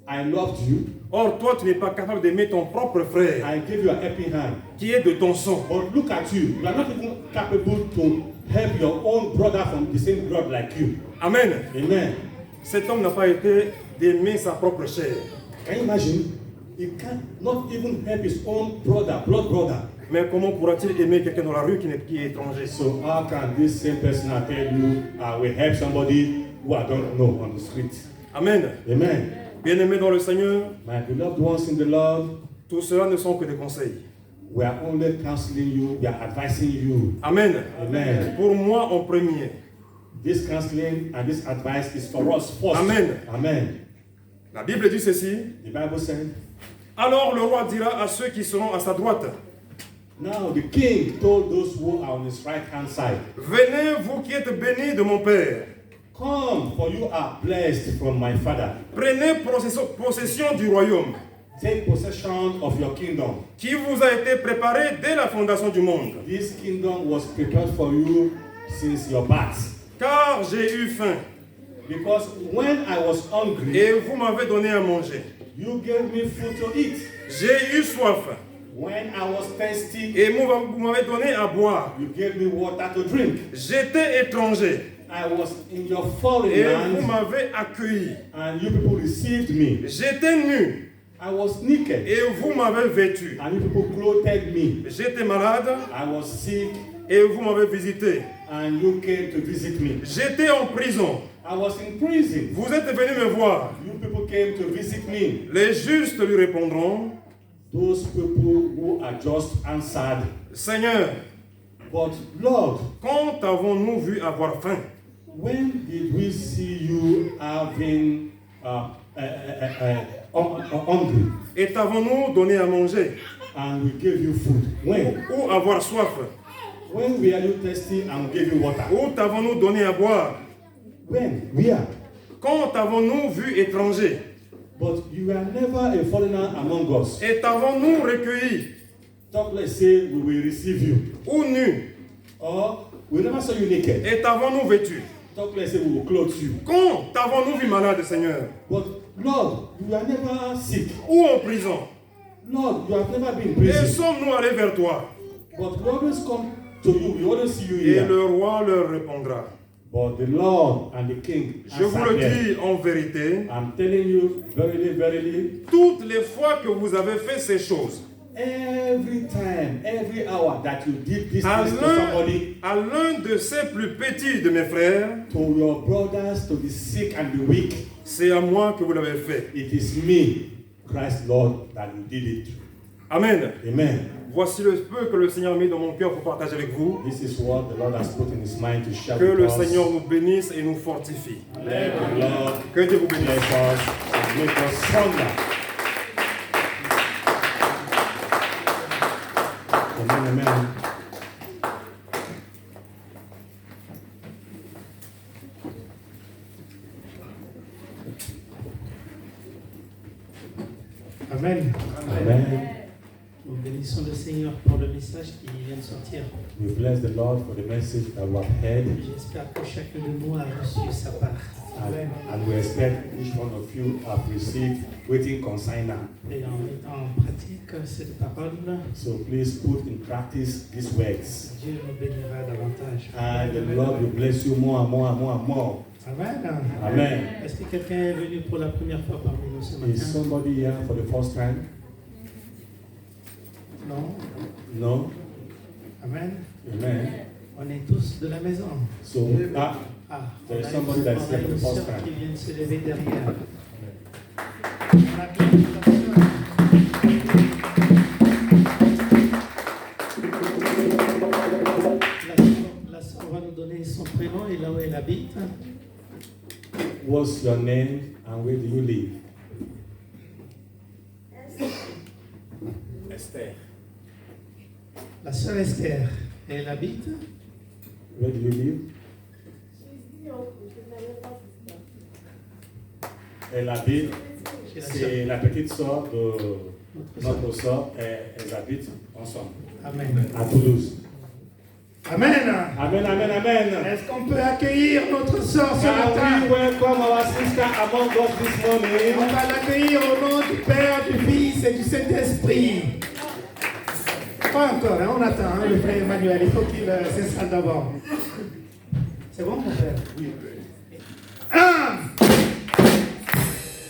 I loved you. Or, toi, tu n'es pas capable d'aimer ton propre frère, I gave you a helping hand. qui est de ton sang. But look at you. You are not even capable to help your own brother from the same blood like you. Amen. Amen. Cet homme n'a pas été d'aimer sa propre chair. Can you imagine? He can't not even help his own brother, blood brother. Mais comment pourra-t-il aimer quelqu'un dans la rue qui est étranger? So how can this same person I tell you will help somebody who I don't know on the street? Amen. Amen. Bien-aimés dans le Seigneur, My beloved ones in the Lord, tout cela ne sont que des conseils. we are only counseling you, we are advising you. Amen. Amen. Pour moi en premier. This counseling and this advice is for us first. Amen. Amen. La Bible dit ceci. The Bible said, Alors le roi dira à ceux qui seront à sa droite, now the king told those who are on his right hand side, venez vous qui êtes bénis de mon Père. come, for you are blessed from my Father. Prenez possession du royaume Take possession of your kingdom. qui vous a été préparé dès la fondation du monde. This kingdom was prepared for you since your birth. Car j'ai eu faim Because when I was hungry, et vous m'avez donné à manger. You gave me food to eat. J'ai eu soif. When I was thirsty, Et vous m'avez donné à boire. you gave me water to drink. J'étais étranger. I was in your foreign Et land, vous m'avez accueilli. and you people received me. J'étais nu. I was naked, Et vous m'avez vêtu. and you people clothed me. J'étais malade. I was sick, Et vous m'avez visité. and you came to visit me. J'étais en prison. I was in prison. Vous êtes venus me voir. You people came to visit me. Les justes lui répondront, Those people who are just answered, Seigneur, but Lord, quand avons-nous vu avoir faim? when did we see you having hungry, Et t'avons-nous donné à manger? and we gave you food? When? Ou avoir soif? When were you thirsty and we gave you water? Ou t'avons-nous donné à boire? When? Where? Quand avons-nous vu étranger? But you were never a foreigner among us. Et t'avons-nous recueilli? Talk, let's say we will receive you. Ou nu? Or, we never saw you naked. Et t'avons-nous vêtu? Talk, let's say we will clothe you. Quand t'avons-nous vu malade, Seigneur? But Lord, you were never sick. Ou en prison? Lord, you have never been in Et prison. sommes-nous allés vers toi? But we always come to you. We always see you Et here. le roi leur répondra, But the Lord and the King je vous le answered them. dis en vérité, I'm telling you, verily, verily, toutes les fois que vous avez fait ces choses, every time, every hour that you did this à thing to somebody, l'un de ces plus petits de mes frères, to your brothers, to the sick and the weak, c'est à moi que vous l'avez fait. it is me, Christ Lord, that you did it to. Amen. Amen. Voici le peu que le Seigneur a mis dans mon cœur pour partager avec vous. This is what the Lord has put in his mind to share Que with le us. Seigneur nous bénisse et nous fortifie. Let the Lord Que Dieu vous bless bénisse. us and make us stronger. Amen, amen. Amen. Amen. Nous bénissons le Seigneur pour le message qui vient de sortir. We bless the Lord for the message that we have heard, J'espère que chacun de nous a reçu sa part. and we expect each one of you have received waiting consignment. Et en mettant en pratique cette parole, So please put in practice these words, Dieu nous bénira davantage. and the Lord will bless you more and more and more and more. Amen. Amen. Est-ce que quelqu'un est venu pour la première fois parmi nous ce Is matin? somebody here for the first time? Non. No? Amen. Amen. On est tous de la maison. So Ah, There is on a somebody une- that's on a here for une the first sœur time. qui vient de se lever derrière. On a bien une sœur. La sœur va nous donner son prénom et là où elle habite. what's your name and where do you live? Esther. La sœur Esther, elle habite. Where do you live? Elle habite, Chez la c'est sœur. la petite sœur de Notre notre sœur, elles habitent ensemble Amen. à Toulouse. Amen. Amen, amen, amen. Est-ce qu'on peut accueillir notre sœur ce Can matin? we welcome our sister among us this On morning? va l'accueillir au nom du Père, du Fils et du Saint-Esprit. Pas encore, hein, on attend hein, le frère Emmanuel, il faut qu'il s'installe d'abord. C'est bon, mon frère? Oui. 1,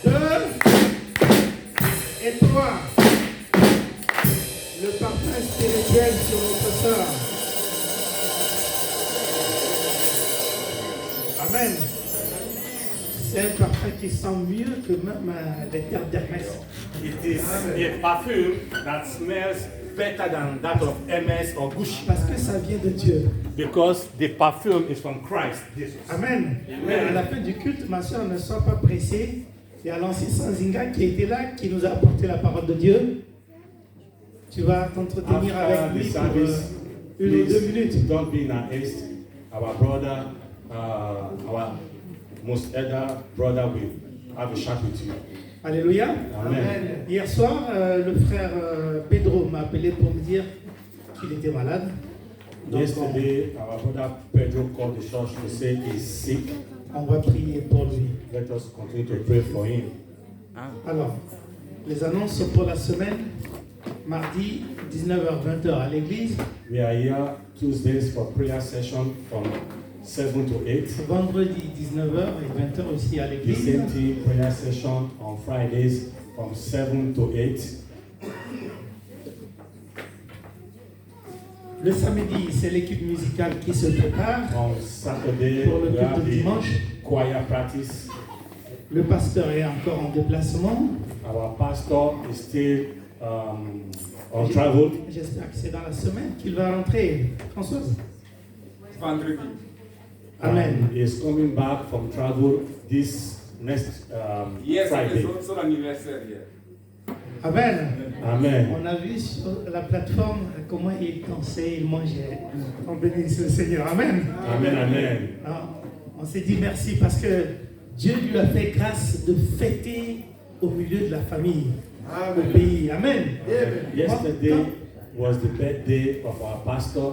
2 et 3. Le parfum spirituel sur notre sœur. Amen. C'est un parfum qui sent mieux que même les terres d'Hermès. It is a perfume that smells better than that of Hermes or Gucci Parce que ça vient de Dieu. because the perfume is from Christ Jesus. Amen. À la fin du culte, ma soeur, ne sois pas pressée. Il y a l'ancien Sanzinga qui était là, qui nous a apporté la parole de Dieu. Tu vas t'entretenir avec After lui the pour service, 1 ou 2 minutes. please don't be in a haste. Our brother, our most elder brother will have a chat with you. Alléluia. Amen. Hier soir, le frère Pedro m'a appelé pour me dire qu'il était malade. Donc, Yesterday, our brother Pedro called the church to say he's sick. on va prier pour lui. Let us continue to pray for him. Alors, Les annonces pour la semaine, mardi 19h-20h à l'église, We are here Tuesdays for prayer session from 7 to 8. vendredi 19h et 20h aussi à The l'église. same thing, prayer session on Fridays from 7 to 8. Le samedi, c'est l'équipe musicale qui se prépare. On Saturday, Pour le we have culte du the dimanche. choir practice. Le pasteur est encore en déplacement. Our pastor is still on travel. J'espère que c'est dans la semaine qu'il va rentrer. Françoise. Vendredi. Amen. And is coming back from travel this next Hier, c'était Friday. son anniversaire hier. Amen. Amen. On a vu sur la plateforme comment il dansait, il mangeait. On bénisse le Seigneur. Amen. Amen, amen. Alors, on s'est dit merci parce que Dieu lui a fait grâce de fêter au milieu de la famille, au pays. Amen. Yesterday was the birthday of our pastor.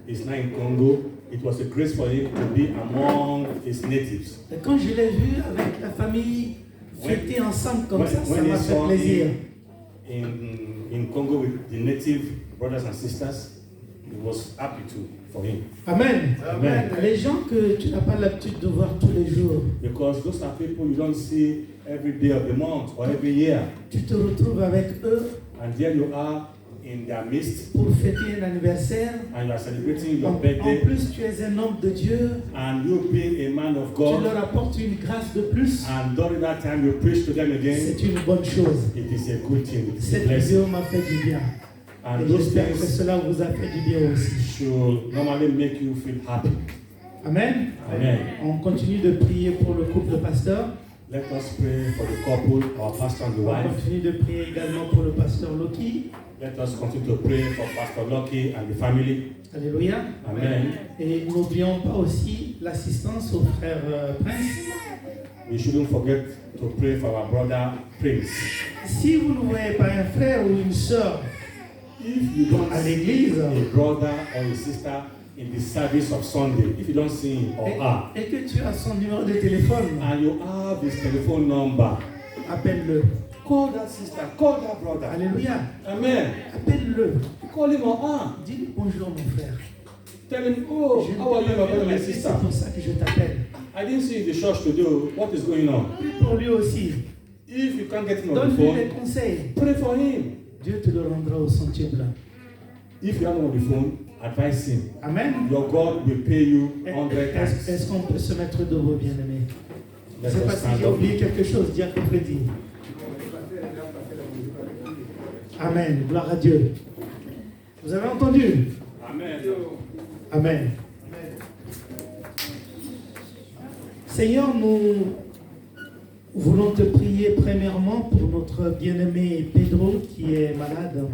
He's now in Congo. It was a grace for him to be among his natives. Et quand je l'ai vu avec la famille fêter ensemble comme ça When he m'a fait saw plaisir. him in Congo with the native brothers and sisters, it was happy too for him. Amen. Amen. Les gens que tu n'as pas l'habitude de voir tous les jours, Because those are people you don't see every day of the month or every year. tu te retrouves avec eux And there you are in their midst pour fêter un anniversaire. and you are celebrating your En birthday. plus, tu es un homme de Dieu. And you being a man of Tu God, leur apportes une grâce de plus. and during that time you preach to them again, C'est une bonne chose. it is a good thing. It is a Cette blessing. vidéo m'a fait du bien. And Et those j'espère que things cela vous a fait du bien aussi. should normally make you feel happy. Amen. Amen. On continue de prier pour le couple de pasteurs. Let us pray for the couple, our pastor and the On wife. continue de prier également pour le pasteur Loki. Let us continue to pray for Pastor Lucky and the family. Alléluia. Amen. Et n'oublions pas aussi l'assistance au frère Prince. We shouldn't forget to pray for our brother Prince. Si vous ne voyez pas un frère ou une sœur If you don't à see l'église a brother or a sister in the service of Sunday, if you don't see him or her, et que tu as son numéro de téléphone, and you have his telephone number, appelle-le. call that sister, call that brother. Alléluia. Amen. Appelle-le. Call him or her. Dis-lui bonjour mon frère. Tell him, oh, Je ne how are t'ai you, pas my vu brother, dans my l'église, sister? c'est pour ça que je t'appelle. I didn't see you in the church today. What is going on? Prie pour lui aussi. If you can't get him on the Donne-lui les phone, conseils. pray for him. Dieu te le rendra au sentier blanc. If you have him on the phone, advise him. Amen. Your God will pay you 100 Est-ce times. qu'on peut se mettre debout, bien-aimés? Je ne Let sais pas us si stand j'ai up. oublié quelque chose, Diacre Freddy. Amen. Gloire à Dieu. Vous avez entendu? Amen. Amen. Seigneur, nous voulons te prier premièrement pour notre bien-aimé Pedro qui est malade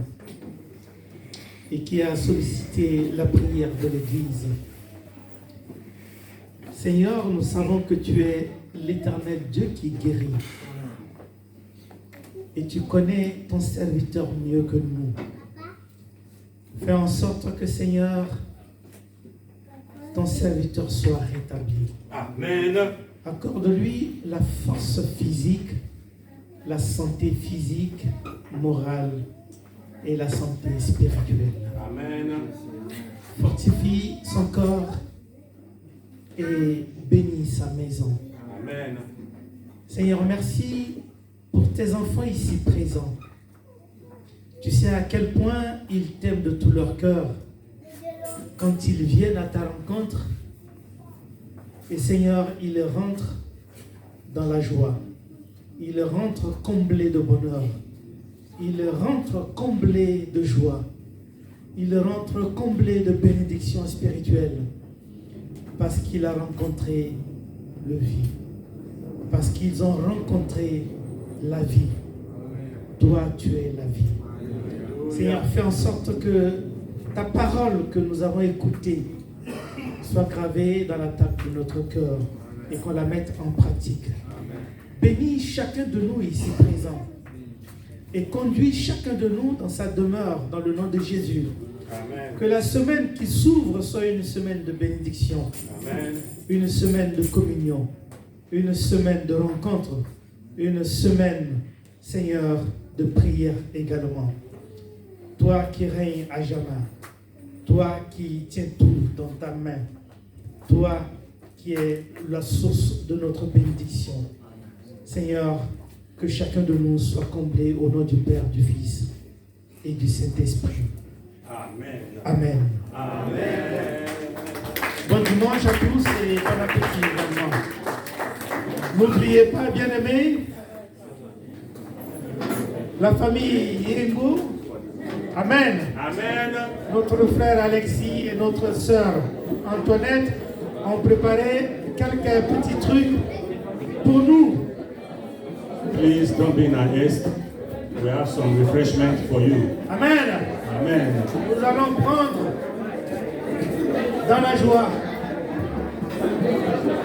et qui a sollicité la prière de l'Église. Seigneur, nous savons que tu es l'Éternel Dieu qui guérit. Et tu connais ton serviteur mieux que nous. Fais en sorte que, Seigneur, ton serviteur soit rétabli. Amen. Accorde-lui la force physique, la santé physique, morale et la santé spirituelle. Amen. Fortifie son corps et bénis sa maison. Amen. Seigneur, merci pour tes enfants ici présents. Tu sais à quel point ils t'aiment de tout leur cœur quand ils viennent à ta rencontre. Et Seigneur, ils rentrent dans la joie. Ils rentrent comblés de bonheur. Ils rentrent comblés de joie. Ils rentrent comblés de bénédictions spirituelles. Parce qu'il a rencontré le vie. Parce qu'ils ont rencontré la vie. Toi, tu es la vie. Seigneur, fais en sorte que ta parole que nous avons écoutée soit gravée dans la table de notre cœur et qu'on la mette en pratique. Bénis chacun de nous ici présents et conduis chacun de nous dans sa demeure dans le nom de Jésus. Amen. Que la semaine qui s'ouvre soit une semaine de bénédiction, Amen. une semaine de communion, une semaine de rencontre, une semaine, Seigneur, de prière également. Toi qui règnes à jamais, toi qui tiens tout dans ta main, toi qui es la source de notre bénédiction. Seigneur, que chacun de nous soit comblé au nom du Père, du Fils et du Saint-Esprit. Amen. Amen. Amen. Bon dimanche à tous et bon appétit également. N'oubliez pas, bien-aimés, la famille Iringo, Amen. Amen. Notre frère Alexis et notre sœur Antoinette ont préparé quelques petits trucs pour nous. Please don't be in a haste. We have some refreshment for you. Amen. Amen. Nous allons prendre dans la joie